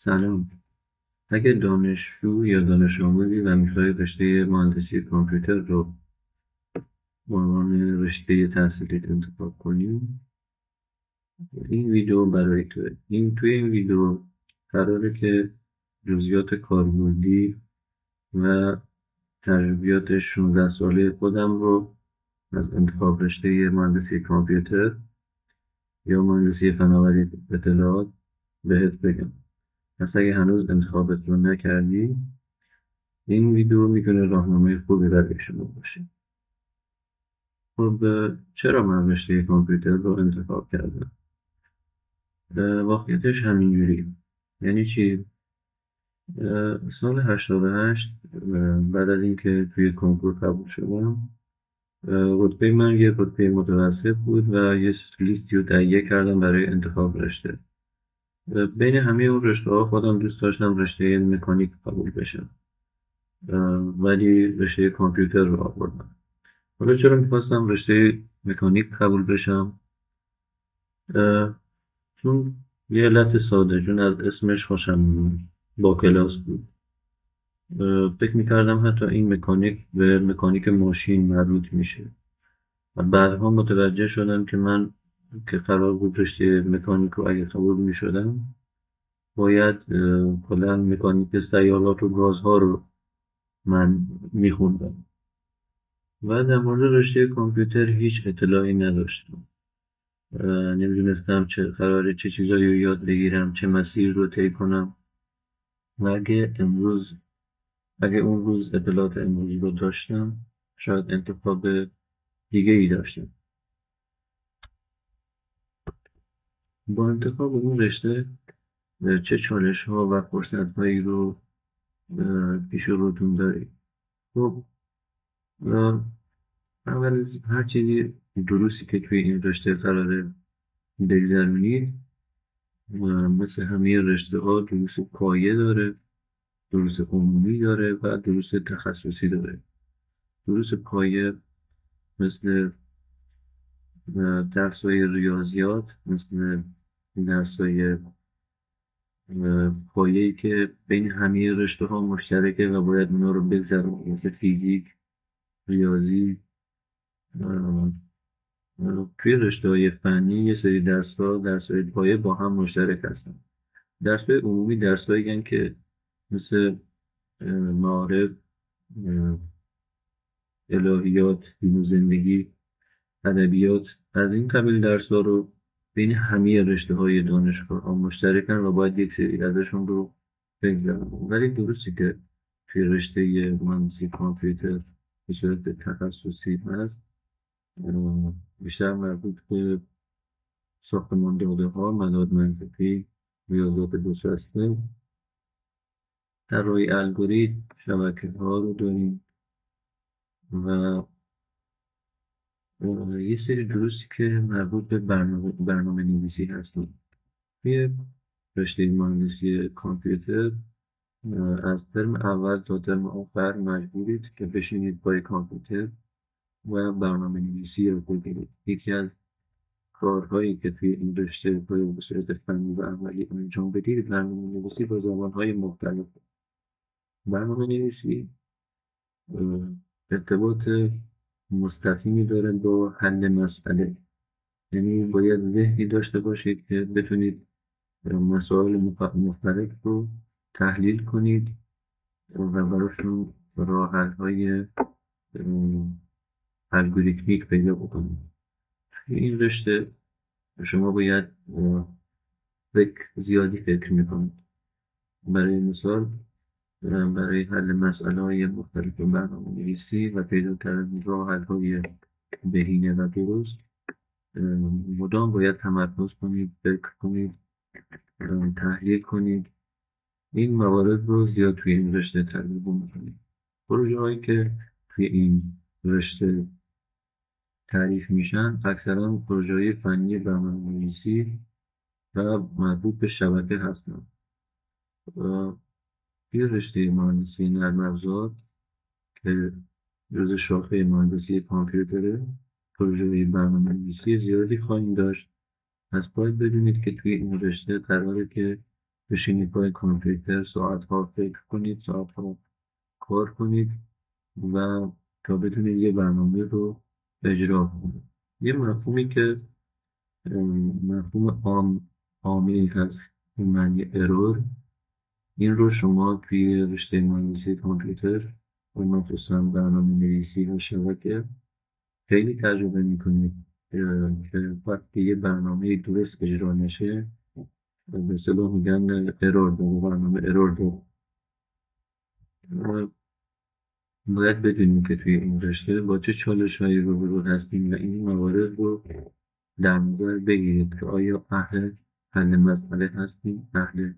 سلام. اگه دانشجو یا دانش آموزی و میخوای رشته مهندسی کامپیوتر رو به عنوان رشته تحصیلیت انتخاب کنی، این ویدیو برای توه. توی این ویدیو قراره که جزئیات کاربردی و تجربیات 16 ساله خودم رو از انتخاب رشته مهندسی کامپیوتر یا مهندسی فناوری اطلاعات بهت بگم. پس اگه هنوز انتخابت رو نکردی، این ویدیو میتونه راهنمای خوبی برای شما باشه. خب، چرا من رشته کامپیوتر رو انتخاب کردم؟ واقعیتش همینجوری. یعنی چی؟ سال 88 بعد از اینکه توی کنکور قبول شدم، رتبه من یه رتبه متوسط بود و یه لیستی رو تهیه کردم برای انتخاب رشته. بین همه اون رشته ها خودم دوست داشتم رشته مکانیک قبول بشم، ولی رشته کامپیوتر رو آوردم. حالا چرا میخواستم رشته مکانیک قبول بشم؟ چون یه علت ساده، چون از اسمش خوشم میومد، با کلاس بود. فکر میکردم حتی این مکانیک به مکانیک ماشین مربوط میشه و بعدها متوجه شدم که من که قرار بود رشته مکانیک رو اگه قبول میشدم باید کلا مکانیک سیارات و گازها رو من میخوندم و در مورد رشته کامپیوتر هیچ اطلاعی نداشتم. نمیدونستم چه چیزایی رو یاد بگیرم، چه مسیر رو طی کنم. و اگه اون روز اطلاعات امروز رو داشتم، شاید انتخاب دیگه ای داشتم. با انتخاب اون رشته چه چالش ها و فرصت هایی رو پیش روتون دارید؟ خب، اول از هر چیزی دروسی که توی این رشته قراره بگذرونید، مثل همه رشته ها دروس پایه داره، دروس عمومی داره و دروس تخصصی داره. دروس پایه مثل درس‌های ریاضیات، مثل درس‌های پایه‌ای که بین همه رشته‌ها مشترکه و باید اونا رو بگذرونیم، مثل فیزیک، ریاضی. توی رشته‌های فنی یه سری درس‌های پایه با هم مشترک هستن. درس‌های عمومی درس‌هایی که مثل معارف، الهیات، دین و زندگی، ادبیات، از این قبیل درس‌ها رو بین همه رشته‌های دانشگاه مشترکن و باید یک سری ازشون رو بگذرونیم. ولی درسته که توی رشته مهندسی کامپیوتر به صورت تخصصی هست، بیشتر مربوط به ساختمان داده‌ها، مداد منطقی، ریاضیات دو طراحی الگوریتم، شبکه‌ها رو داریم و یه سری دروسی که مربوط به برنامه نویسی هستن. توی رشته مهندسی کامپیوتر از ترم اول تا ترم آخر مجبورید که بشینید پای کامپیوتر و برنامه نویسی رو بگیرید. یکی از کارهایی که توی این رشته باید به صورت فنی و عملی انجام بدید برنامه نویسی با زبانهای مختلف. برنامه نویسی ارتباط مستقیمی داره با حل مسئله. یعنی باید ذهنی داشته باشید که بتونید مسائل مختلف رو تحلیل کنید و براشون راه حل‌های الگوریتمیک پیدا بکنید. این رشته شما باید زیادی فکر میکنید. برای مثال، برای حل مسائل مختلف برنامه نویسی و پیدا کردن راه حل‌های بهینه و درست، مدام باید تمرکز کنید، فکر کنید، تحلیل کنید. این موارد رو زیاد توی این رشته تجربه میکنید. پروژه هایی که توی این رشته تعریف میشن اکثرا پروژه های فنی برنامه‌نویسی و مربوط به شبکه هستن. توی رشته مهندسی نرم افزار که جزو شاخه مهندسی کامپیوتره، پروژه برنامه‌نویسی زیادی خواهیم داشت. پس باید بدونید که توی این رشته قراره که بشینید پای کامپیوتر ساعت‌ها فکر کنید، ساعت‌ها کار کنید و تا بتونید یه برنامه رو اجرا کنید. یه مفهومی که مفهوم عامی هست به معنی ارور، این رو شما توی رشته مهندسی کامپیوتر و مخصوصا برنامه نویسی و شبکه خیلی تجربه میکنید که وقتی یه برنامه درست اجرا نشه به اصطلاح میگن ارور داره، برنامه ارور داره. باید بدونیم که توی این رشته با چه چالش‌هایی روبرو هستیم و این موارد رو در نظر بگیرید که آیا اهل حل مسئله هستیم، اهل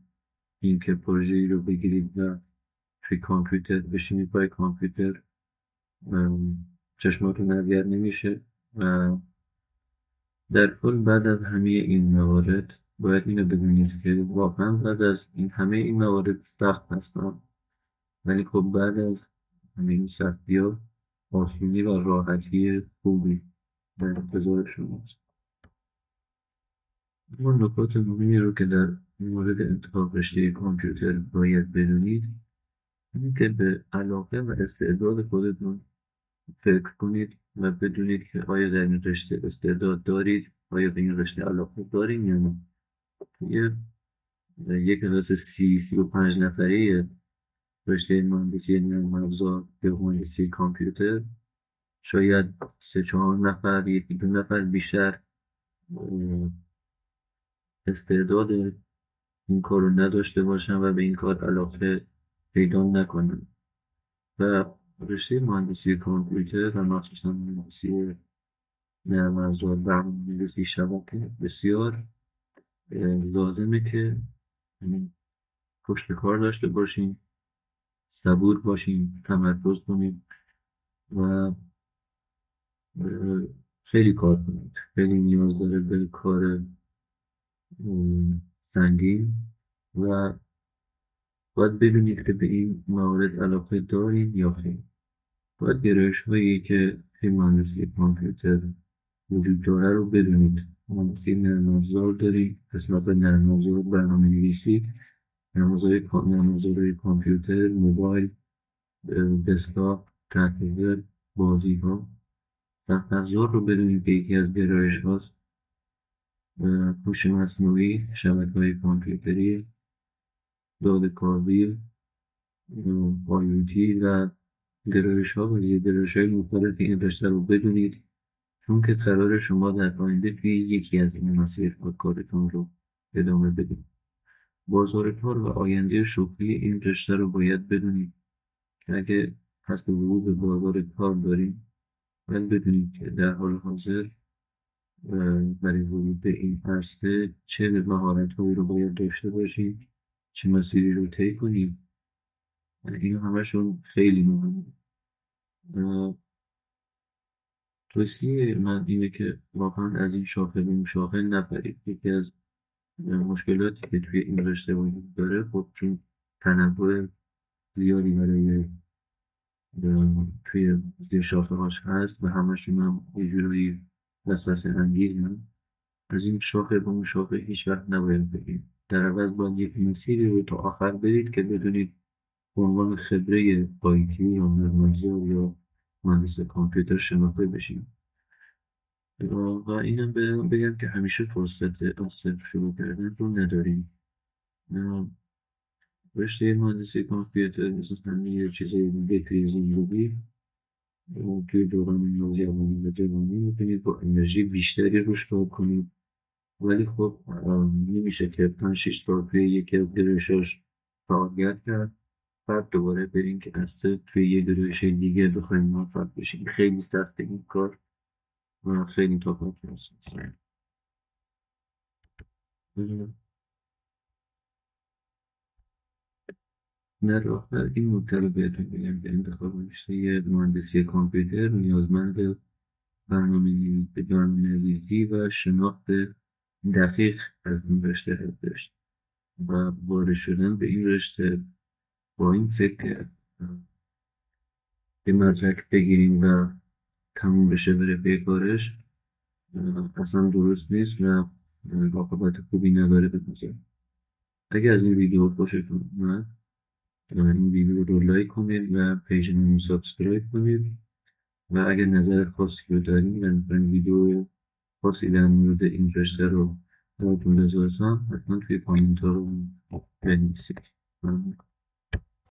اینکه پروژه‌ای رو بگیرید و توی کامپیوتر بشینید پای کامپیوتر چشماتون اذیت نمیشه. و در کل بعد از همه این موارد باید اینو بدونید که واقعا بعد از همه این موارد سخت هستن، ولی خب بعد از همه این سختی‌ها آسونی و راحتی خوبی در انتظار شماست. اما نکات مهمی رو که در مورد انتخاب رشته کامپیوتر باید بدونید اینه که به علاقه و استعداد خودتون فکر کنید و بدونید که آیا در این رشته استعداد دارید، آیا به این رشته علاقه دارید یا نه. یک کلاس 35 نفره رشته مهندسی نرم افزار یا مهندسی کامپیوتر شاید 3-4 نفر، 1-2 نفر بیشتر استعداد این کار رو نداشته باشن و به این کار علاقه پیدا نکنن. و رشته مهندسی کامپیوتر و مخصوصا مهندسی نرم افزار برنامه‌نویسی شبکه بسیار لازمه که پشت کار داشته باشیم، صبور باشیم، تمرکز کنیم و خیلی کار کنید. خیلی نیاز داره به کار سنگین و باید بدونید که به این موارد علاقه دارید یا خیر. باید گرایش هایی که توی مهندسی کامپیوتر وجود داره رو بدونید. مهندسی نرم افزار داریم، قسمت نرم افزار برنامه نویسی، نرم افزارهای کامپیوتر، موبایل، دسکتاپ، تحقیق، بازی ها. سخت افزار رو بدونید که یکی از گرایش هاست هوش مصنوعی، شبکه‌های کامپیوتری، داده‌کاوی، IoT و گرایش‌ها و گرایش‌های مختلف این رشته رو بدونید، چون که قرار شما در آینده توی یکی از این مسیرها کارتون رو ادامه بدید. بازار کار و آینده شغلی این رشته رو باید بدونید که اگه قصد ورود به بازار کار داریم باید بدونید که در حال حاضر برای ورود به این عرصه چه مهارت‌هایی رو باید داشته باشیم، چه مسیری رو طی کنیم. این همشون خیلی مهمه. توصیه من اینه که واقعا از این شاخه به این شاخه نپرید. یکی از مشکلاتی که توی این رشته وجود داره خب چون تنوع زیادی برای توی زیر شاخه هاش هست و همشون هم یه جورایی وسوسه انگیزن. از این شاخه به اون شاخه هیچ وقت نباید برید. در عوض باید یک مسیری رو تا آخر برید که بدونید به عنوان خبره آیتی یا نرم‌افزار یا مهندس کامپیوتر شناخته بشید. و اینم بگم که همیشه فرصت از صفر شروع کردن رو نداریم. رشته مهندسی کامپیوتر مثل همه چیزهای دیگه توی زندگی توی دوران نوجوانی و جوانی میتونید با انرژی بیشتری روش کار کنید، ولی خب نمیشه که 5-6 سال توی یکی از گرایشاش فعالیت کرد بعد دوباره بریم که دسته توی یه گرایش دیگه بخوایم موفق بشیم. خیلی سخته این کار و خیلی طاقت هست. در آخر این نکته رو بهتون بگم که انتخاب رشته مهندسی کامپیوتر نیازمند برنامه‌نویسی و شناخت دقیق از این رشته هستش و وارد شدن به این رشته با این فکر که یه مدرک بگیریم و تموم بشه بره پی کارش اصلا درست نیست و عاقبت خوبی نداره به نظر. اگر از این ویدیو خوشتون اومد این ویدیو رو لایک کنید و پیجمون رو سابسکرایب کنید و اگر نظر خاصی رو دارید و می‌خواید ویدیو خاصی در مورد این رشته رو براتون بذارم حتما توی کامنت ها رو بنویسید. ممنون.